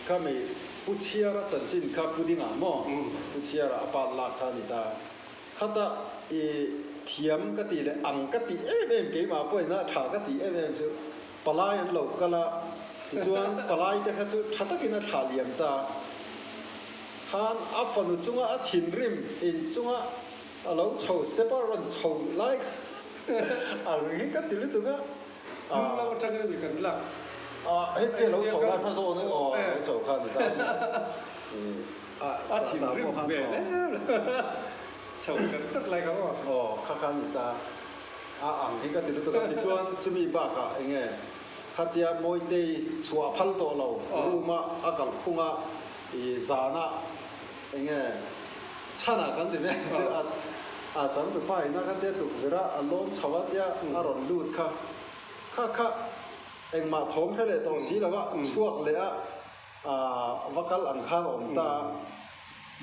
ก็ไม่ผู้เชี่ยวละจันจินก็ผู้ดิ้งอ่ะมั้งผู้เชี่ยวละปาลักกันนี่ตาข้าตาเทียมก็ตีเลยอังก็ตีเกี่ยมาป่วยนะถาก็ตีจู่ปลายันหลอกก็ละจวนปลาแต่ข้าจู่ถ้าตะกินถาเลียมตาข้าอัฟฟันจู่ว่าถิ่นริมจู่ว่าเราโชว์สเตปรันโชว์ไลค์อะไรก็ตีเลยตัวก็เราจะกันด้วยกันละเฮ้ยเกี่ยวเราโชว์ได้พระโซนึกเราโชว์ข้านี่ตาถิ่นริมเบลโชว์กันตักอะไรเขาข้านี่ตาอังเฮก็ตีเลยตัวก็ที่ชวนจะมีบ้ากะเงี้ยข้าเดียมวยเตยชัวพัลตัวเรารู้มากัลคุงจานะเงี้ยชนะกันดิเนี่ยจังตัวไปนักเดียตุกเวลาล้นชาวเดียรอนลูดข้าเองมาทอมให้เลยตรงสีแล้วก็ช่วงเลยวักลังข้างอมตา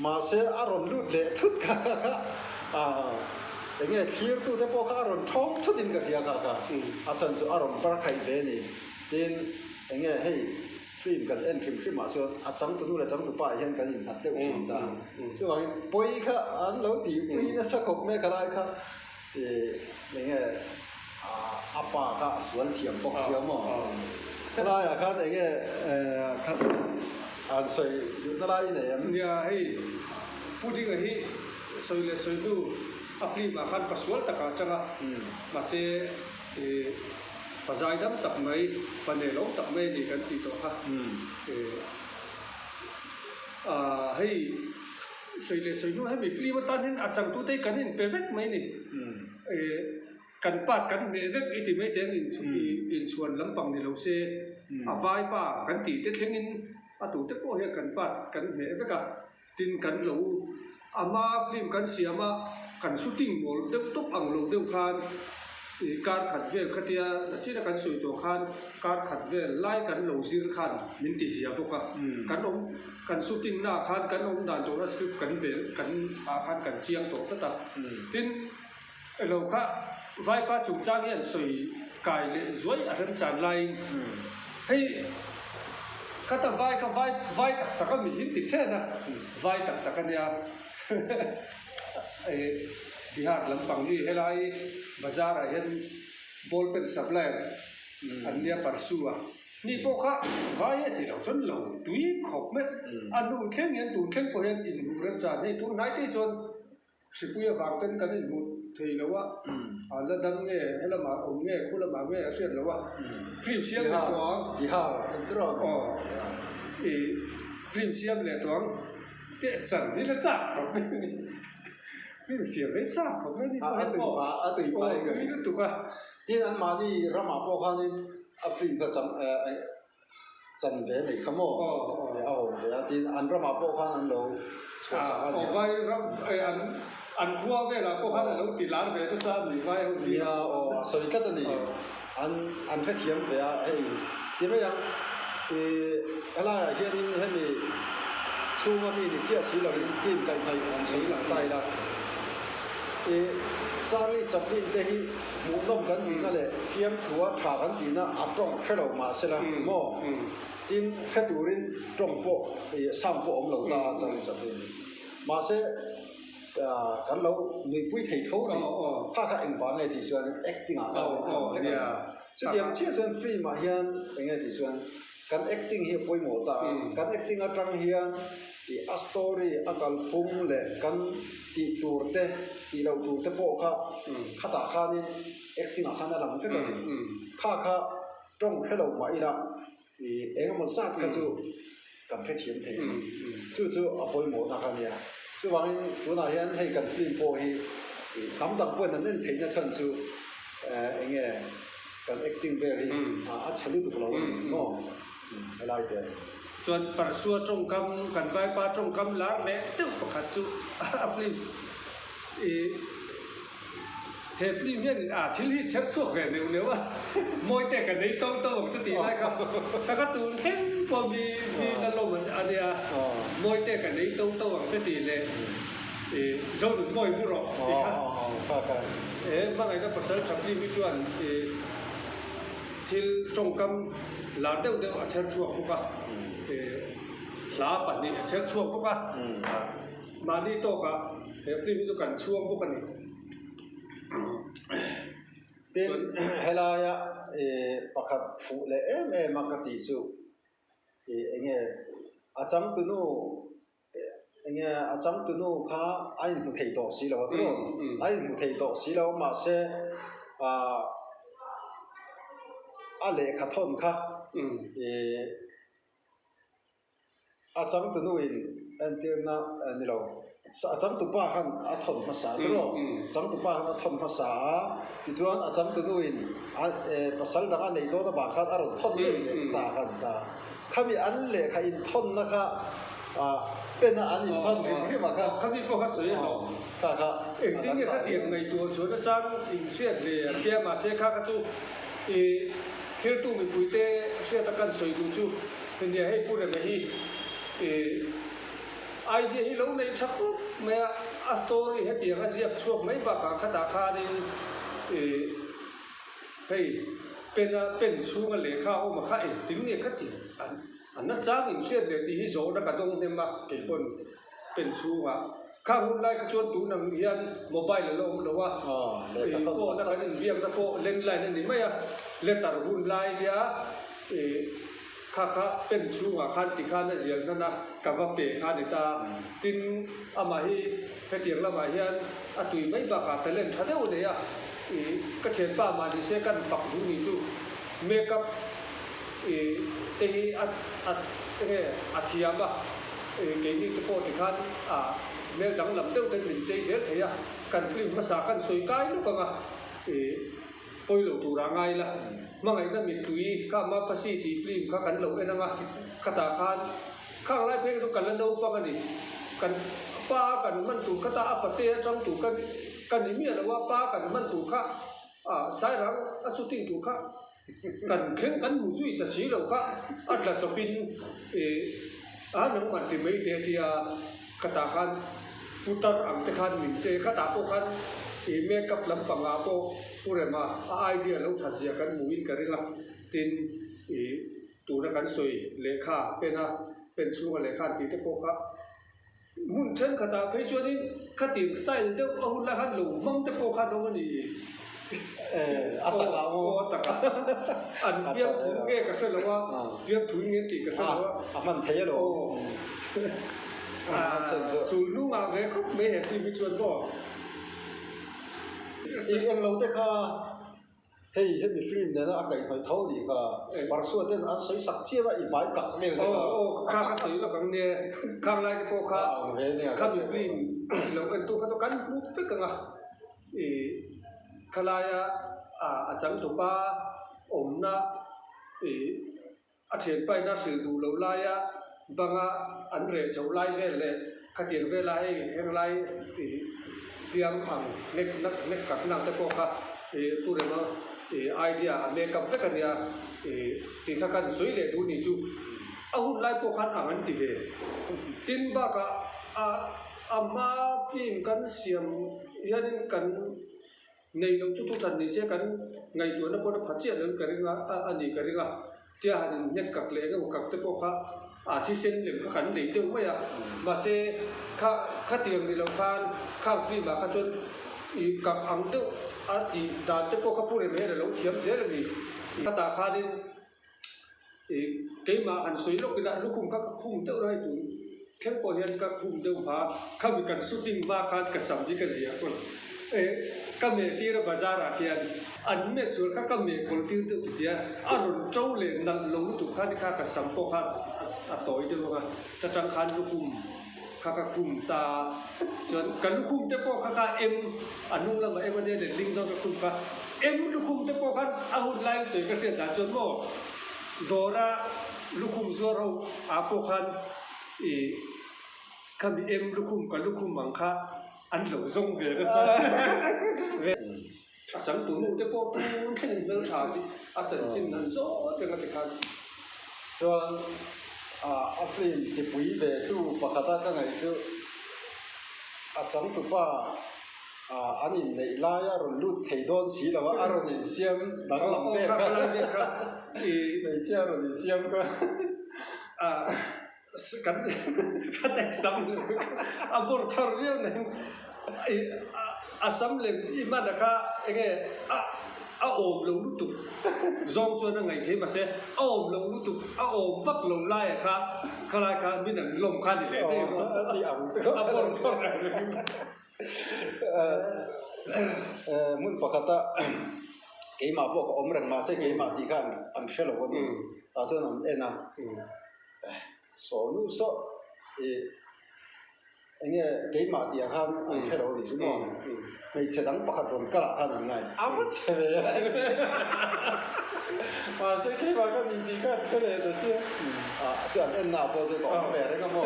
มาเสียอารมณ์ลูดเลยทุกข้าอย่างเงี้ยทีร์ตัวเด็กพวกอารมณ์ท้องทุดินกันเดียข้าอาจารย์จะอารมณ์ปรักไข่เบนี่ดินอย่างเงี้ยให้ฟิล์มกันฟิล์มมาส่วนอาจารย์ตัวนู้นอาจารย์ตัวป้าเห็นกันยิ่งหัดเด็กจุดตาส่วนปุยข้าเราตีปุยนั่นสักขบแม่ก็ได้ข้าอย่างเงี้ยอาป้าข้าสวนเทียมปกเทียมมั้งอะไรข้าอย่างเงี้ยข้าสวยอยู่อะไรเนี่ยเนี่ยให้พูดถึงไอ้สวยเลยสวยดูฟิล์มข้าปัสสาวะตะการจังมาเสภาษาดำตักไม่ปนเนลตักไม่ดีกันติดต่อฮะให้สวยเลยสวยดูให้มีฟิล์มตันเห็นอาจารย์ตัวเต้กันเห็นเปรย์ไม่นี่กันปัดกันเวกอิติไม่เต็งอินชวนลำปังในเราเสียไฟป่ากันตีเต็งอินตัวเต็งพวกเฮกันปัดกันเวกตินกันเรามาฟิล์มกันเสียมากันชูติ้งโมลเด็กตุกอังเราเด็กขันการขัดเวลขัดยาที่จะกันสวยตัวขันการขัดเวลไล่กันเราซีร์ขันมินติเสียพวกกันชูติ้งหน้าขันกันด่านตัวรัสกิกันเบลกันขันกันเชียงตัวตั้งตินเราค่ะไฟป้าจุกจ้างเห็นสวยกายเลยสวยอะไรจานไล่ให้ข้าแต่ไฟตักก็มีหินติดเช่นนะไฟตักกันเนี่ยที่หาดลำปังนี่ให้ไล่บาซาร์เห็นบอลเป็นสับแลนอันเนี้ยปัสสาวะนี่พวกข้าไฟที่เราชนเราตุยขบไหมอันดูเข่งเงินตูเข่งพอเห็นอินหูเรื่องจานให้ตัวไหนที่จนสิบปีฝากกันกันอินหูทีแล้วว่าแล้วดังเงี้ยให้ละมาองเงี้ยคู่ละมาเงี้ยเสียแล้วว่าฟิล์มเสียมเลยตัวที่ห้าตรอกฟิล์มเสียมเลยตัวเตะจันนี่ละจับผมนี่เสียไม่จับผมไม่ได้ตื่นไปกันนี่ก็ถูกอ่ะที่นั้นมานี่รามาพวกเขานี่ฟิล์มก็จันเวนี่ขโมยเอาเดี๋ยวที่อันรามาพวกเขานั้นเราไว้รับอันขั้วเวลาพวกเขาเราติดร้านเวลาซ้ำหรือไว้เสียสวยกันนี่อันแค่เทียมเวลาที่ไม่ยังอะไรเฮียนี่ให้มีชูว่ามีดิเชียสีเหล่านี้ฟิล์มกันไปสีหลังใต้ละซาลีจับลินเตหิมุนลมกันมีนั่นแหละฟิล์มถัวถากันดีนะอัดตรงให้เรามาเสร็จแล้วโม่ดินให้ดูรินตรงโปซ้ำโปอมเราตาจังจับลินมาเสร็จกันเราหนึ่งปุ้ยไทยเท่านี้ถ้าข้าเองฟังไงที่ส่วน acting เนี่ยจะเดี๋ยวเชื่อส่วนฟิล์มมาเฮียนเป็นไงที่ส่วนกัน acting เฮียป่วยหมดตากัน acting อัตรังเฮียที่อัสตอรี่อักลปุ่มเล่กันที่ตูร์เตที่เราตูร์เตโปข้าข้าตาข้านี่ acting ข้านั่นแหละมันเป็นไงข้าตรงให้เรามาอีละเองมันสัตว์กันจู่กันแค่เทียมเทียมจู่ๆป่วยหมดนะครับเนี่ยจู่ว่าตัวนั้นเฮียนให้กันฟิล์มโปให้คำต่างคนนั้นเทียมจะชั้นจู่เองกัน acting เวลีอัจฉริยะตัวเราเนาะอะไรเดี๋ยวส่วนปัสสาวะตรงกำกันไฟป้าตรงกำล้างเนี่ยเดี๋ยวประคัตจู่ฟิล์มเฮฟลิมเนี่ยที่ที่เชฟสวกเนี่ยเนี่ยว่ามวยแต่กันในโต๊ะจะตีได้ครับถ้าก็ตูนเข้มพอมีนั่นลมมันอันเดียมวยแต่กันในโต๊ะจะตีเลยเราหนุนมวยบุรุษดีครับบางไงก็ภาษาชาวฟิลิปปินส์ thil trong kam la deuh deuh a cher chuak bawk a hla pahnih a cher chuak bawk a mani tawkah he film chu kan chuang bawk ani tin helaya pakhat phu le makati chu enge acham tunu enge acham tunu kha ai mu thei to si lo tro ai mu thei to si lo ma se a le kha thon kha acham tunu in antirna ni lo acham tu pa khan a thon ma sa tro acham tu pa khan a thon ma sa ti chuan acham tunu in pasal danga nei do da ba kha a ron thon le ta khan ta khami an le kha in thon na khaเป็นอันนี้ท่านถึงที่มาครับเขามีพวกเขาสวยหรอครับเองที่เนี่ยเขาเตียงในตัวสวนจังอินเสียเลยเกี่ยมาเสียข้าก็จู่เที่ยวตู้มีปุ๋ยเต้เสียตะกันสวยดูจู่เป็นเนี่ยให้พูดอะไรที่ไอเดียที่เราในชักเมื่ออัสโตรีให้เตียงเขาเสียบช่วงไม่ปากกาตาคาดิให้เป็นช่วงเลยข้าวมาข้าเองถึงเนี่ยเขาเตียงอันนั้นจ้างอินเสียเลยที่โจนักกระดงเนี่ยมาเก็บเป็นช่วงข้าวหุ่นไล่ก็ชวนตูนังเฮียนโมบายเลยเราบอกว่าโฟนักการเรียนนักโฟเล่นไล่นั่นนี่ไม่อะเล่นแต่หุ่นไล่เนี่ยข้าเป็นช่วงขันติขันนั่นเสียนั่นนะกับว่าเปย์ขันนี่ตาตินอามาฮีไปเถียงละมาเฮียนอตุยไม่บักกาแต่เล่นทัดเดียวเลยอะก็เชิญป้ามาดิเซกันฝักดูนี่จู่เมกับเตะอัฐิยามะเกี่ยนี่จะโพติขันเมื่อดังลำเต้าเต็มหนึ่งใจเสียเถียกันฟิล์มภาษากันสวยกายลูกกันปอยหลงตัวร่างไงล่ะมั่งไงนั่นมีตุยข้ามาฟาซิตี้ฟิล์มข้ากันหลงเอ็นงะข้าตาขันข้างไรเพลงสุกันเล่นดูปังกันดิกันป้ากันมันถูกข้าตาอัปเตะจังถูกกันนี่มีอะไรว่าป้ากันมันถูกข้าสายรังสุติถูกข้ากันเข่งกันมุสุยแต่สีเหล่าข้าอัดละจะเป็นน้องมันที่ไม่เดียที่กระตาขันพุทธอังเตขันมินเจกระตาโปขันเมกับลำปังอาโปผู้เรียมาไอเดียเราชัดเจนกันมุวินกันเรื่องตินตัวนักการสวยเลขาเป็นช่วงเลขาตีเตโปขับมุนเช่นกระตาเพชรนี่ขัดตีสไตล์เดียวเอาหุ่นละขันลงมั่งเตโปขันลงมันนี่อัตตะอันเฟียงถุงเงี้ยก็เสร็จแล้วว่าเฟียงถุงเงี้ยตีก็เสร็จแล้วว่ามันเทโลสูนุ่งอะไรก็ไม่เห็นที่มีชวนบอกสิ่งเองเราแต่ค่ะเฮ้ยมีฟิล์มเนี่ยนะไก่ถอยเท่าดีค่ะบางส่วนเนี่ยอันใช้สักเชี่ยวอีกใบกักเนี่ยเลยข้าก็ซื้อแล้วกันเนี่ยข้างไรจะโปข้าข้ามีฟิล์มเราเป็นตัวเขาต้องการมุกฟิกกันอ่ะขลายอาจารย์ตัวป้าอมนะอาเทียนไปน่าสื่อดูเราไล่บางอันเรจเอาไล่เวลเลยขัดเตียงเวลาให้ไล่เรียมอังเน็กกับนางตะโกค่ะตัวเรื่องไอเดียเมกับเฟกันเนี่ยที่ข้ากันสวยเลยดูนี่จูเอาหุ่นไล่พวกขันอ่างติเวตินบ้ากะมาฟิล์มกันเสียมยันกันในเราทุกท่านนี่เสียกันไงตัวนั้นพอเราพัฒนาเรื่องกันเรื่องอันนี้กันเรื่องที่หันเนี่ยกักเลี้ยงกักตะโกค่ะที่เส้นเหลี่ยมขันไหนเดียวไม่อะมาเสข้าเตียงในเราข้ามฟิล์มมาข้าจนกับอังเดียวที่ด่านตะโกข้าพูดอะไรเราเทียมเสียเลยนี่ข้าตาข้าดิเกี่ยมาอันสวยลูกกระดาษลูกคุ้มข้าคุ้มเท่าไรตัวแค่พอเห็นข้าคุ้มเดียวพาข้ามีการสุดดิ้งมาข้ากระสับที่กระเสียคนก็เมื่อที่เราบาจาระเทียนอันเมื่อส่วนข้าก็เมื่อคนที่ตัวเดียอารมณ์เจ้าเลยนั่งลงตุข้าที่ข้ากระสับพอข้าต่อยเดียวกันจะจังคันลูกคุ้มข้าก็คุ้มตาจนกันลูกคุ้มเจ้าพอข้าอันนู้นแล้วมาวันนี้เด็ดลิงจงกับคุ้มข้าลูกคุ้มเจ้าพอข้าเอาหุ่นไล่เสือก็เสียดายจนโม่ดอระลูกคุ้มซัวเราอาพอข้าข้ามีลูกคุ้มกับลูกคุ้มมังค่าอันหลงส่งเวรสันอาจารย์ตัวนู้นจะบอกมันแค่หนึ่งเรื่องชาดิอาจารย์จินนั่นโซ่เต็มที่คันส่วนฟิล์มที่ปุยเวตู้ปกติก็ไงจู่อาจารย์ตัวป้า anh in này lai rồi lút thầy đón xí là mà rồi in xiêm đắng làm bếp cả này chia rồi in xiêm cơ cái này xong rồi bor thar riêng này xong lên iman là cái ôm lâu lúc tục dòng cho nó ngày thế mà sẽ ôm lâu lúc tục ôm vắt lâu lai cái lai mình là lồng khăn thì đấy thì ẩm bor thar mun pakata cái mà bộ ông rằng mà sẽ cái mà thì kan ăn sẽ là cái ta cho nó ena số nu số anh nghe cái mà thì kan ăn sẽ là cái gì mà mấy chế đắng pakat rồi cả là kan ăn ngay áo chế về mà sẽ cái mà cái gì thì kan cái này đó chứ cho anh ena bao giờ có về đấy cái mà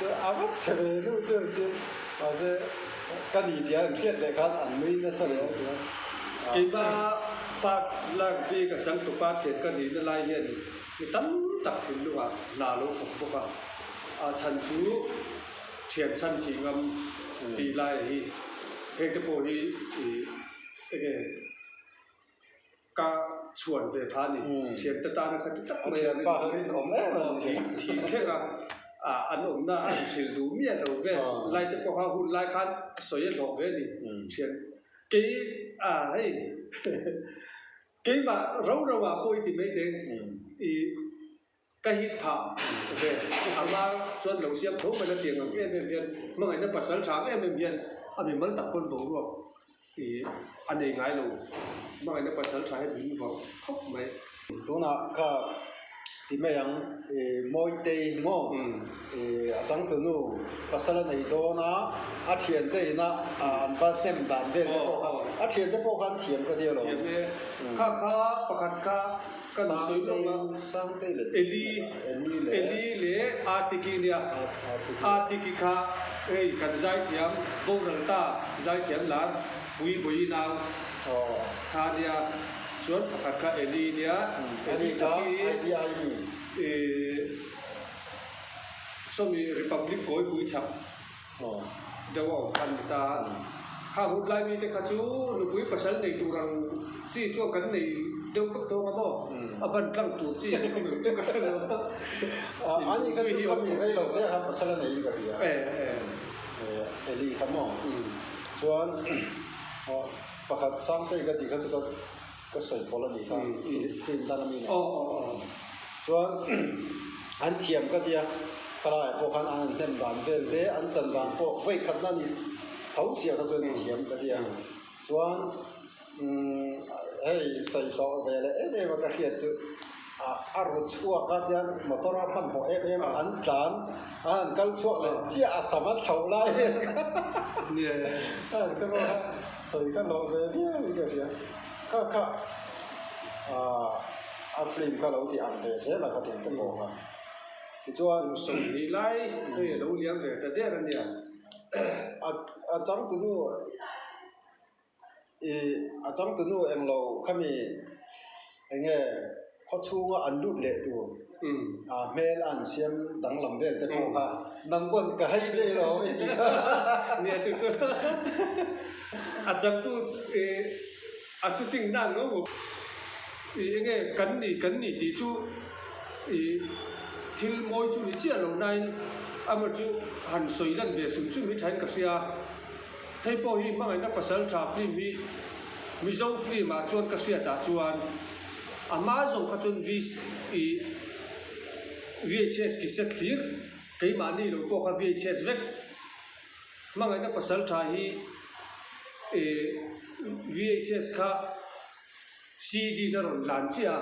cho áo chế về nu chứ mà sẽ cái gì thì anh biết để kan ăn mấy cái sao đấy cái mà bác là vì cái chẳng tụ bác thiệt cái gì nó lại hiện cái tấm tập thiệt luôn là lúc không có chân chú thiền sanh thì ngâm thì lại thì cái bộ thì cái cả chuẩn về phán này thiền tất ta nó khát tất mà thiền ba hơi ổn thì thế là anh ổn na anh xử đủ miệng đầu về lại tất cả hôn lại khăn soi lộ về đi thiền cái hay cái mà râu râu bôi thì mấy tiếng cái hít thở về mà chuẩn lâu xem thấu mà nó tiền ở cái em viên mà ngày nó bật sáng sáng em viên mình mới tập quân bổ rồi thì anh ấy ngay luôn mà ngày nó bật sáng sáng em vào khóc mấy đó là cả thì mấy anh mỗi day ngô chẳng từ nô bác sĩ này đó na thiền day na anh bắt tem đàn về thiền day bao gan thiền cái gì rồi khá cái suy luận sang day là Eli le artikilia artikika kan zai thiam bo rang ta zai thiam lan bui nào kha dia chuan pakhat ka Eli nia Eli ka IDI mi somi republic koi bui chap dewa kan ta ha hut lai mi te kha chu lu bui pasal nei turang chi chu kan nei deu phak to ma bo aban tlang tu chi ani ko chu ka san ani ka chu kam ni dei lo te ha pasal nei ka ria Eli ka mo chuan pakhat sang te ka ti ka chu cái sợi pola này cả phim ta làm gì này chuan anh thiam cái gì cái này bộ khăn anh thêm đàn về để anh chân đàn bộ vậy khăn này thấu xịa cái chuan thiam cái gì chuan hey sợi to về lại em mà cái kia chứ rồi chua cái gì motor pan bộ em anh đàn anh cái chua lại chia sắm thấu lại cái bộ sợi cái nó về cái gì cái phim cái lâu thì ăn về sẽ là cái tiền cái bộ ha thì cho sợi lại cái lâu liang về ta để anh nhỉ chẳng từ nu chẳng từ nu em lâu kami anh nghe có chú anh lút lệ tu mail anh xem đăng làm về cái bộ ha đăng quân cái hay gì rồi nghe chú chẳng tu shooting nang no nghe cắn nỉ tí chú thil môi chú đi chia lâu nay mà chú hàn soi lần về sum với trái cà xia hay bao hi mang anh pasal tra free mi zong free mà chuan cà xia ta chuan mà zong ka chuan VHS ki set clear cái mà ni lo ko ka VHS vek mang anh pasal tra hi VHS ka CD na ron lan chia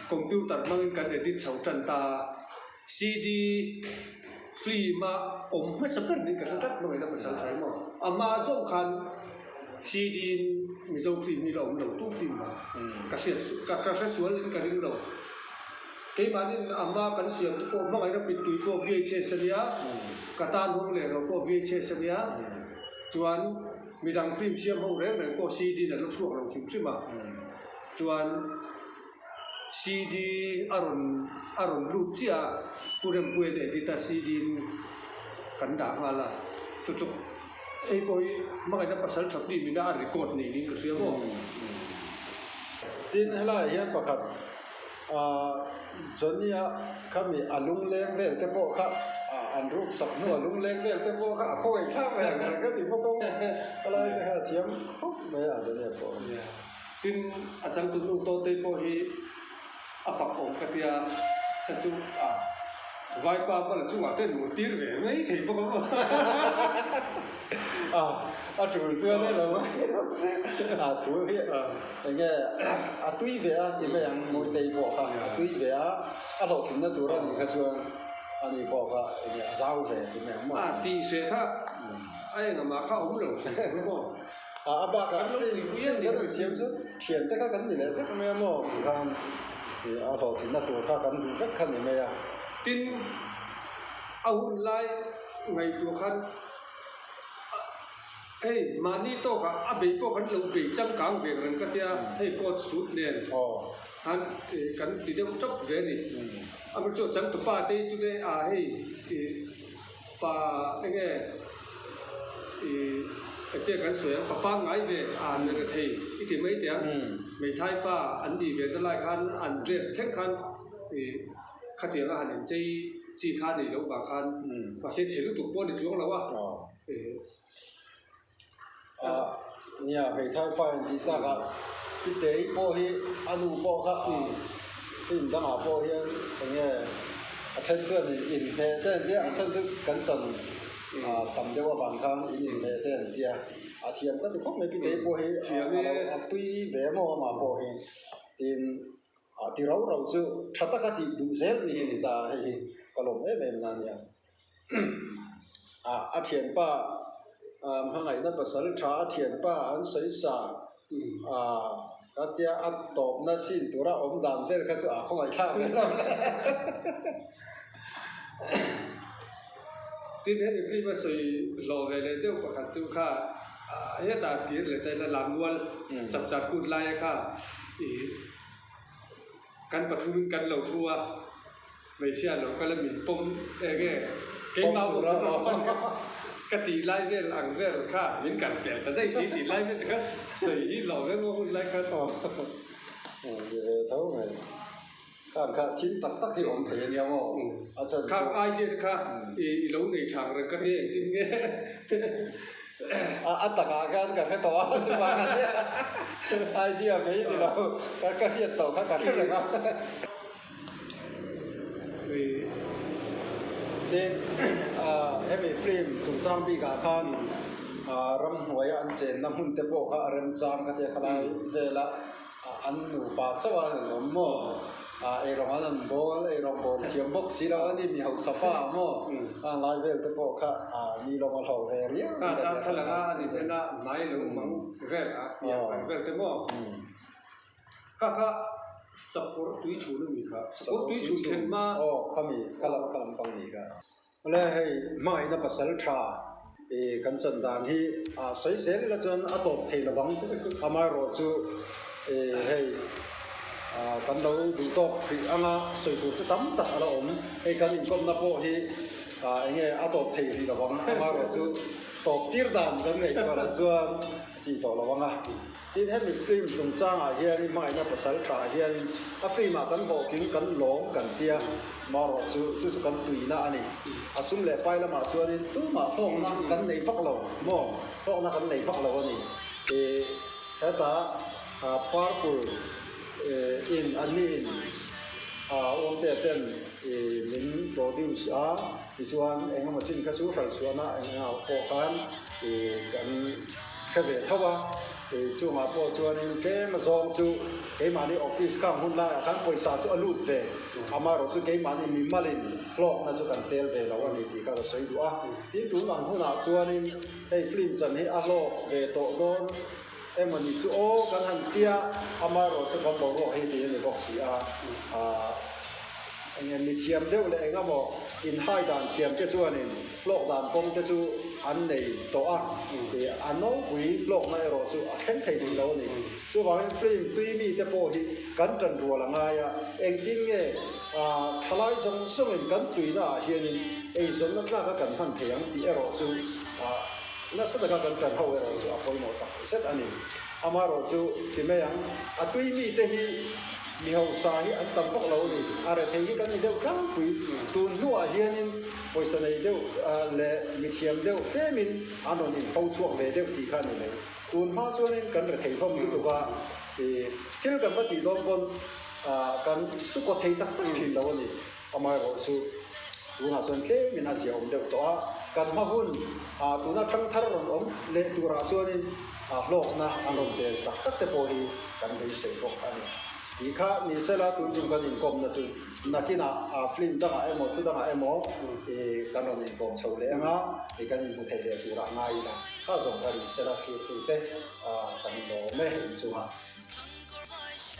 computer mang kan edit chau chan ta CD free ma om ma sapar ni ka satat ma na pasal sai ma ama zong khan CD mi zo free mi lo tu free ma ka se sual in ka ring lo cái mà nên amma kan siam tu ko ma ngai na pit tu ko VHS ria ka tan hong le ro ko VHS ria chuan mi dang film siam ho re re ko CD na lo chuak lo sim ma chuan CD aron ru chia kurem puen edita CD kan da ngala chu ai poi mga na pasal sa film na record ni kasi mo tin hala hian pakhat Johnnya kami alung leng vel te po kha an ruk sak nu alung leng vel te po kha khoi tha ve ka ti po ko ala ka thiam khop me a Johnnya po tin achang tu nu to te po hi afak om ka tia cha chu vai pa pa la chu wa te nu tir ve mai thei po ko tu chưa đấy rồi thú hiện nghe tuy về thì mấy anh ngồi tây bộ cả tuy về lộc chính là tu ra thì cái chuyện anh đi bộ cả nghe giao về thì mấy anh mà thì sẽ khác ai mà khác ông đâu đúng không ba cái phim cái được xem chút tiền tất cả cái gì đấy rất mấy anh mà看thì lộc chính là tu cả cái đủ rất khăn thì mấy anh tin ông lại ngày tu khăn hey mani to ka abe po kan lo be chang kang ve ran ka tia hey coach suit nen han kan ti de chop ve ni am cho chang to pa te chu de hey pa nge te kan soya pa ngai ve ne ka thei iti mai tia mai thai fa an di ve da lai khan an dress khen khan kha tia ga han chi khan ni lo wa khan pa se chelu tu po ni chuang la wa nhà về thái phải thì ta cả cái tế bộ hi anu bộ cả phim đang ở bộ hi nghe attention in he tên dia attention cẩn thận tầm dia qua bàn khang in he tên dia thiam cái khúc mấy cái tế bộ hi tuy về mà bộ hi tin thì rau rau chứ thật tất cả thì đủ dễ ni ta hi cái lồng ấy về là nha thiam pa hàng ngày nó pasal trả thiền pa anh xây sa cái tia ăn tôm nó xin tụi ra ôm đàn về cái chỗ không ai khác nữa tin hết thì khi mà xây lò về lên đều bạc chú kha hết ta kia lại tay là làm luôn chập chặt cụt lại kha căn bát thu căn lẩu chua về xe lẩu cái là mình pom cái mau đó cái tỷ lái về làng về rồi cả những cảnh bèn tại đây chỉ tỷ lái về cái sợi lò cái nó lái cái về thấu này cả chín tắc tắc thì ông thấy nhiều không khác ai đi khác lâu này chẳng rồi cái gì tin nghe tất cả cái to chứ mà ai đi mấy thì đâu cái hiện to các cái này không nên em phim chúng trang bị cả khan ram huay anh chen nam hun te po kha ram chang ka te khalai ve la an nu pa chawa nom mo e rong an bol e rong bol thiam bok si la ani mi hau safa mo lai vel te po kha ni lo ma hau ve ria ka ta thala ni pena mai lo mang vel vel te mo ka support tui chu ni ka support tui chu chen ma kami kalam pang ni ka le hei mai na pasal tha kan chan dan hi soi sel la chon atop thei la wang amai ro chu hei kan lo du to pri anga soi tu chu tam tak ala om hei kan in kom na po hi nge atop thei ri la wang amai ro chu top tir dan kan nei ko la chuan chi to la wanga tin hem film chung chang hian mai na pasal tha hian film kan bo king kan long kan tia maro chu kan tuina ani asum le pai lama chuanin tu ma thong na kan nei vak lo mo thong na kan nei vak lo ani heta purple in anin on te ten min produce ti chuan engma chin ka chu hral chuana enga ko kan kan khave thawa chu ma po chuan ke ma zong chu ke mani office kam hun la kan poisa chu alut ve amaro chu ke mani mi malin clock na chu kan tel ve lo ani ti ka soi du tin tu lang huna chuan in ei film chan hi a lo ve to don emani chu kan han tia amaro chu kan bo ro he ti ni box anh mi thiam deuh le engamo in hai dan thiam te chuan in clock dan pom te chu an nei to thì anh nói quý lộc này rồi sự khen thầy đi đâu này chú vào phim tuy mi te po hi cắn trần rùa là ngay em tin nghe thay trong số mình cắn tùy na hiện em sống nó ra cái cắn hẳn thiang thì rồi chú na sa daga kan tan ho ero chu apoi mo ta set ani amaro chu ti me yang atui mi te hi mi ho sa hi an tam phok lo ni are thei hi kan ni deu tlang pui tun nu a hianin poisa nei deu le mi thiam deu chemin anon in ho chuak ve deu ti khan ni le tun ha chuanin kan re thei phom tu ka thil kan ba ti don kon kan su ko thei tak tak thin lo ni amaro chu tuna chuan chemin a ziom deu to a kan ma hun tuna thang thar ron om le tura chuanin hlok na anon tel tak tak te po hi kan dei sei bok ani ikha ni sela tu jum kan in kom na chu nakina film da emo thu da emo kan on in kom chho le nga kan in bu thei le tura ngai la kha zong ka ri sela fi tu te kan lo me chu ha